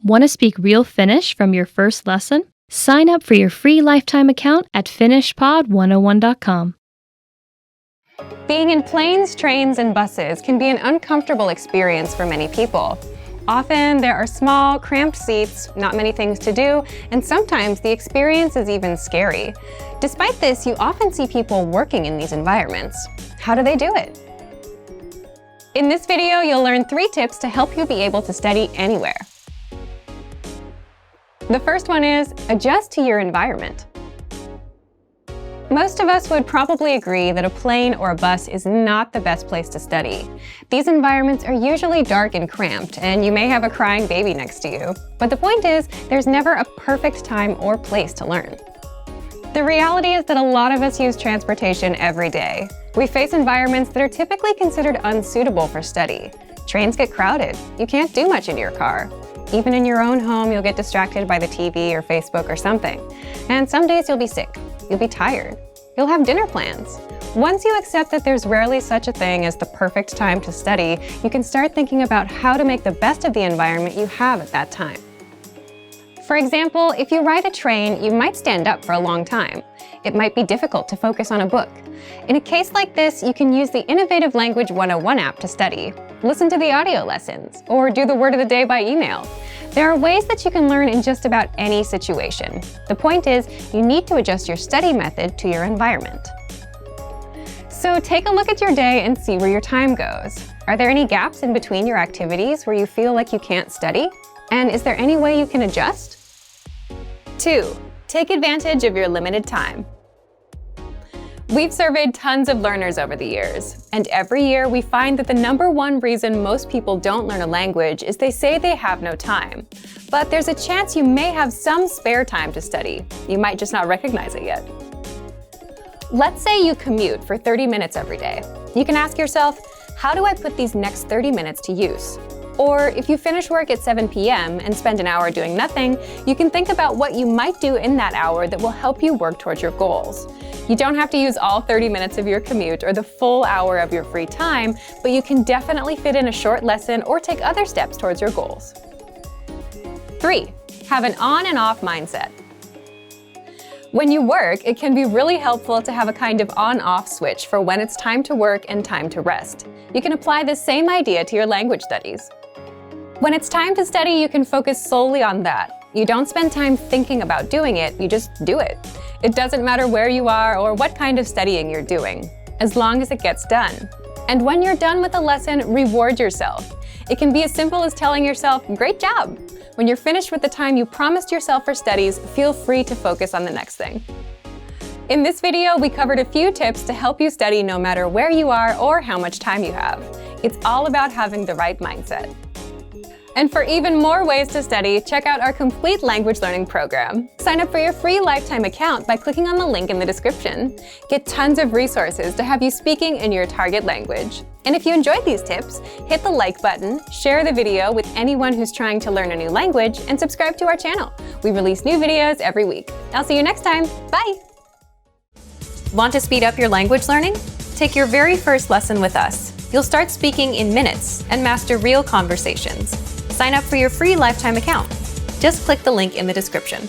Want to speak real Finnish from your first lesson? Sign up for your free lifetime account at finishpod101.com. Being in planes, trains, and buses can be an uncomfortable experience for many people. Often there are small, cramped seats, not many things to do, and sometimes the experience is even scary. Despite this, you often see people working in these environments. How do they do it? In this video, you'll learn 3 tips to help you be able to study anywhere. The first one is adjust to your environment. Most of us would probably agree that a plane or a bus is not the best place to study. These environments are usually dark and cramped, and you may have a crying baby next to you. But the point is, there's never a perfect time or place to learn. The reality is that a lot of us use transportation every day. We face environments that are typically considered unsuitable for study. Trains get crowded. You can't do much in your car. Even in your own home, you'll get distracted by the TV or Facebook or something. And some days you'll be sick. You'll be tired. You'll have dinner plans. Once you accept that there's rarely such a thing as the perfect time to study, you can start thinking about how to make the best of the environment you have at that time. For example, if you ride a train, you might stand up for a long time. It might be difficult to focus on a book. In a case like this, you can use the Innovative Language 101 app to study. Listen to the audio lessons, or do the word of the day by email. There are ways that you can learn in just about any situation. The point is, you need to adjust your study method to your environment. So take a look at your day and see where your time goes. Are there any gaps in between your activities where you feel like you can't study? And is there any way you can adjust? 2. Take advantage of your limited time. We've surveyed tons of learners over the years, and every year we find that the #1 reason most people don't learn a language is they say they have no time. But there's a chance you may have some spare time to study. You might just not recognize it yet. Let's say you commute for 30 minutes every day. You can ask yourself, how do I put these next 30 minutes to use? Or if you finish work at 7 p.m. and spend an hour doing nothing, you can think about what you might do in that hour that will help you work towards your goals. You don't have to use all 30 minutes of your commute or the full hour of your free time, but you can definitely fit in a short lesson or take other steps towards your goals. 3. Have an on and off mindset. When you work, it can be really helpful to have a kind of on-off switch for when it's time to work and time to rest. You can apply this same idea to your language studies. When it's time to study, you can focus solely on that. You don't spend time thinking about doing it, you just do it. It doesn't matter where you are or what kind of studying you're doing, as long as it gets done. And when you're done with a lesson, reward yourself. It can be as simple as telling yourself, "Great job." When you're finished with the time you promised yourself for studies, feel free to focus on the next thing. In this video, we covered a few tips to help you study no matter where you are or how much time you have. It's all about having the right mindset. And for even more ways to study, check out our complete language learning program. Sign up for your free lifetime account by clicking on the link in the description. Get tons of resources to have you speaking in your target language. And if you enjoyed these tips, hit the like button, share the video with anyone who's trying to learn a new language, and subscribe to our channel. We release new videos every week. I'll see you next time. Bye! Want to speed up your language learning? Take your very first lesson with us. You'll start speaking in minutes and master real conversations. Sign up for your free lifetime account. Just click the link in the description.